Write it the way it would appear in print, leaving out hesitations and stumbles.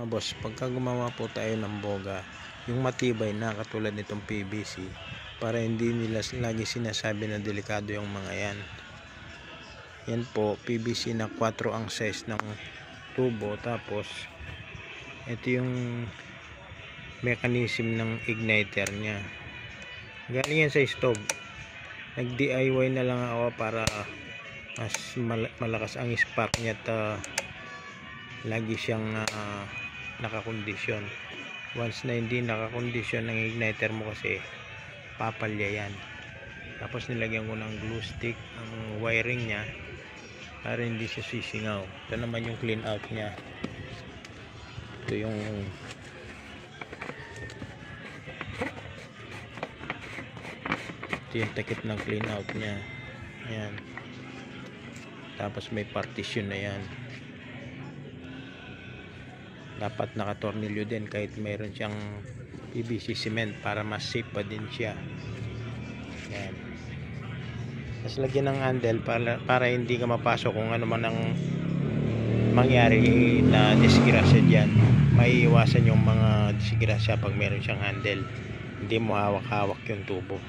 Mga boss, pagka gumawa po tayo ng boga, yung matibay na katulad nitong PVC, para hindi nila lagi sinasabi na delikado yung mga yan. Yan po, PVC na 4 ang size ng tubo. Tapos ito yung mechanism ng igniter nya. Galing yan sa stove. Nag DIY na lang ako para mas malakas ang spark nya at lagi siyang nakakondisyon. Once na hindi nakakondisyon ng igniter mo, kasi papalya yan. Tapos nilagyan ko ng glue stick ang wiring nya para hindi siya sisingaw. Ito naman yung clean out nya. Ito yung takip ng clean out nya. Ayan. Tapos may partition na yan. Dapat nakatornilyo din kahit mayroon siyang PVC cement para mas safe pa din siya. Ayan. Tapos lagyan ng handle para hindi ka mapasok kung ano man ang mangyari na disgrasya dyan. May iwasan yung mga disgrasya pag meron siyang handle. Hindi mo hawak-hawak yung tubo.